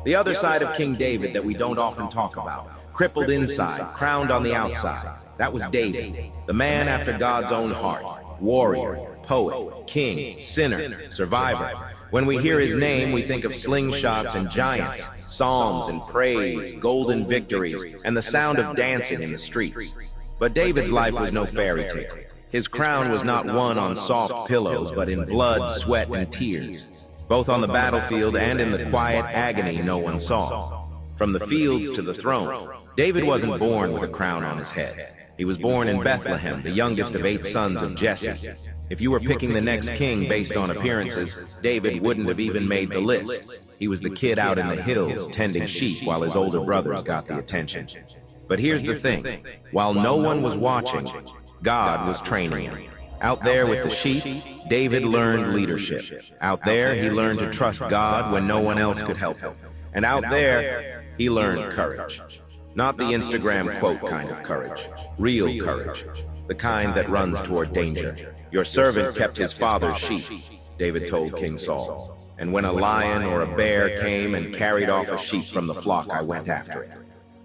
The other side of King David that we don't often talk about. Crippled inside, crowned on the outside. That was David, the man after God's own heart. Warrior, poet, king, sinner, survivor. When we hear his name, we think of slingshots and giants, psalms and praise, golden victories, and the sound of dancing in the streets. But David's life was no fairy tale. His crown was not won on soft pillows, but in blood, sweat, and tears, both on the battlefield and in the quiet agony no one saw. From the fields to the throne, David wasn't born with a crown on his head. He was born in Bethlehem, the youngest of 8 sons of Jesse. If you were picking the next king based on appearances, David wouldn't have even made the list. He was the kid out in the hills tending sheep while his older brothers got the attention. But here's the thing, while no one was watching, God was training him. Out there with the sheep, David learned leadership. Out there, he learned to trust God when no one else could help him. And out there, he learned courage. Not the Instagram quote kind of courage, real courage, the kind that runs toward danger. Your servant kept his father's sheep, David told King Saul. And when a lion or a bear came and carried off a sheep from the flock, I went after it.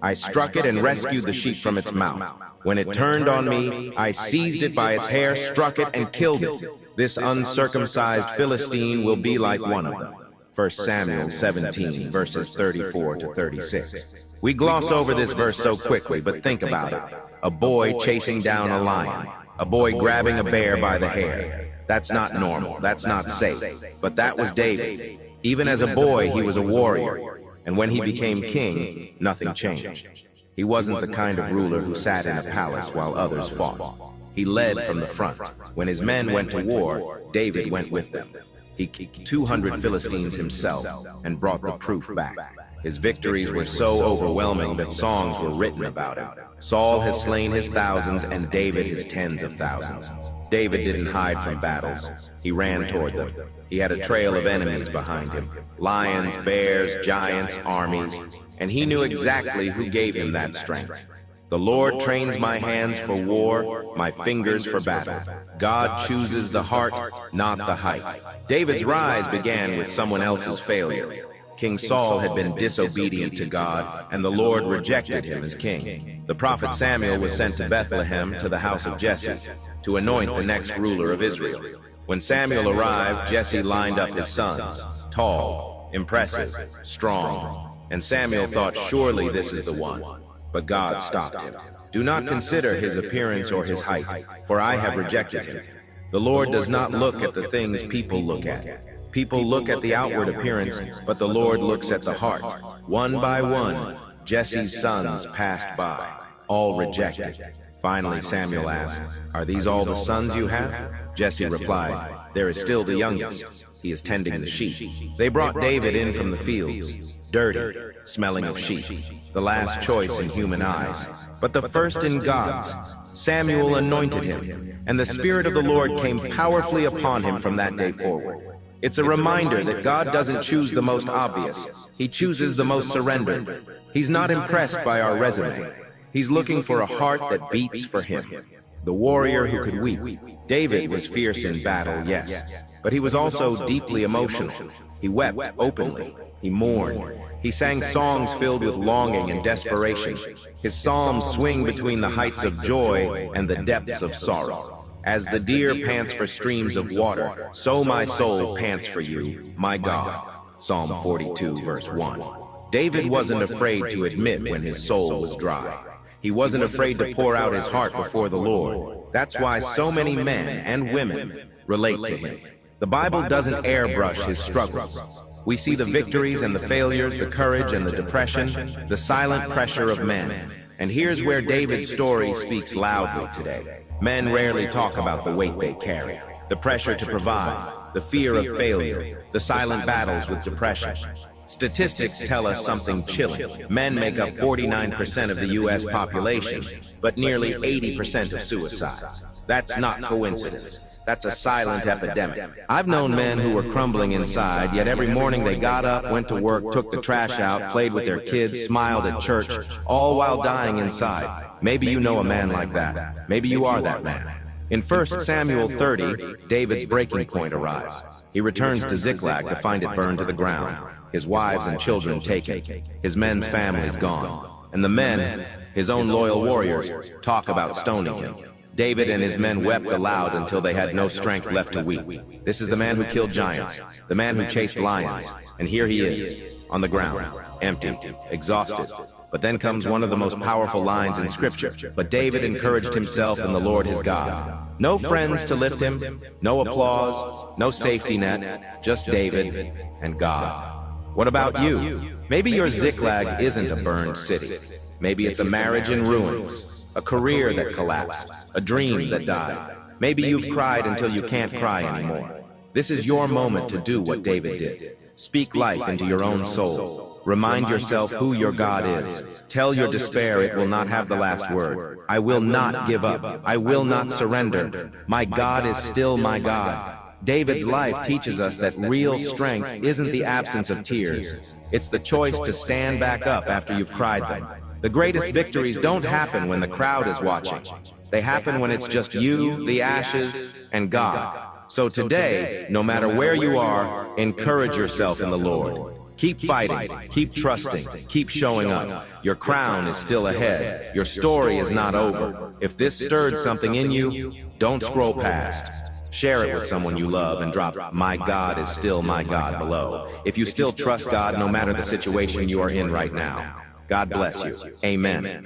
I struck it and rescued the sheep from its mouth. When it turned on me, I seized it by its hair, struck it, and killed it. This uncircumcised Philistine will be like one of them. 1 Samuel 17, verses 34 to 36. We gloss over this verse so quickly, but think about it. A boy chasing down a lion. A boy grabbing a bear by the hair. That's not normal. That's not safe. But that was David. Even as a boy, he was a warrior. And when he became king, nothing changed. He wasn't the kind of ruler who sat in a palace while others fought. He led from the front. When his men went to war, David went with them. He kicked 200 Philistines himself and brought the proof back. His victories were so overwhelming that songs were written about him. Saul has slain his thousands and David his tens of thousands. David didn't hide from battles. He ran toward them. He had a trail of enemies behind him. Lions, bears, giants, armies. And he knew exactly who gave him that strength. The Lord trains my hands for war, my fingers for battle. God chooses the heart, not the height. David's rise began with someone else's failure. King Saul had been disobedient to God, and the Lord rejected him as king. The prophet Samuel was sent to Bethlehem, to the house of Jesse, to anoint the next ruler of Israel. When Samuel arrived, Jesse lined up his sons, tall, impressive, strong. And Samuel thought, surely this is the one. But God stopped him. Do not consider his appearance or his height, for I have rejected him. The Lord does not look at the things people look at. People look at the outward appearance, but the Lord looks at the heart. One by one, Jesse's sons passed by, all rejected. Finally, Samuel asked, "Are these all the sons you have?" Jesse replied, "There is still the youngest. He is tending the sheep." They brought David in from the fields, dirty, smelling of sheep, the last choice in human eyes, but the first in God's. Samuel anointed him, and the Spirit of the Lord came powerfully upon him from that day forward. It's a reminder that God doesn't choose the most obvious. He chooses the most surrendered. He's not impressed by our resume. He's looking for a heart that beats for him. The warrior who could weep. David was fierce in battle, yes, but he was also deeply emotional. He wept openly. He mourned. He sang songs filled with longing and desperation. His psalms swing between the heights of joy and the depths of sorrow. As the deer pants for streams of water, so my soul pants for you, my God. Psalm 42, verse 1. David wasn't afraid to admit when his soul was dry. He wasn't afraid to pour out his heart before the Lord. That's why so many men and women relate to him. The Bible doesn't airbrush his struggles. We see the victories and the failures, the courage and the depression, the silent pressure of men. And here's where David's story speaks loudly today. Men rarely talk about the weight they carry, the pressure to provide, the fear of failure, the silent battles with depression. Statistics tell us something chilling. Men make up 49% of the U.S. population, but nearly 80% of suicides. That's not coincidence. That's a silent epidemic. I've known men who were crumbling inside, yet every morning they got up, went to work, took the trash out, played with their kids, smiled at church, all while dying inside. Maybe you know a man like that. Maybe you are that man. In 1 Samuel 30, David's breaking point arrives. He returns to Ziklag to find it burned to the ground. his wives and children taken, his men's families gone, and the men, his own loyal warriors, talk about stoning him. David and his men wept aloud until they had no strength left to weep. This is the man who killed giants, the man who chased lions, and here he is, on the ground, empty, exhausted. But then comes one of the most powerful lines in Scripture. But David encouraged himself in the Lord his God. No friends to lift him, no applause, no safety net, just David and God. What about you? Maybe your Ziklag isn't a burned city. Maybe it's a marriage in ruins, a career that collapsed, a dream that died. Maybe you've cried until you can't cry anymore. This is your moment to do what David did. Speak life into your own soul. Remind yourself who your God is. Tell your despair it will not have the last word. I will not give up. I will not surrender. My God is still my God. David's life teaches us that real strength isn't the absence of tears. It's the choice to stand back up after you've cried them. The greatest victories don't happen when the crowd is watching. They happen when it's just you, the ashes, and God. So today, no matter where you are, encourage yourself in the Lord. Keep fighting, keep trusting, keep showing up. Your crown is still ahead. Your story is not over. If this stirred something in you, don't scroll past. Share it with someone you love and drop "My God is still my God" below. If you still trust God no matter the situation you are in right now. God bless you. Amen.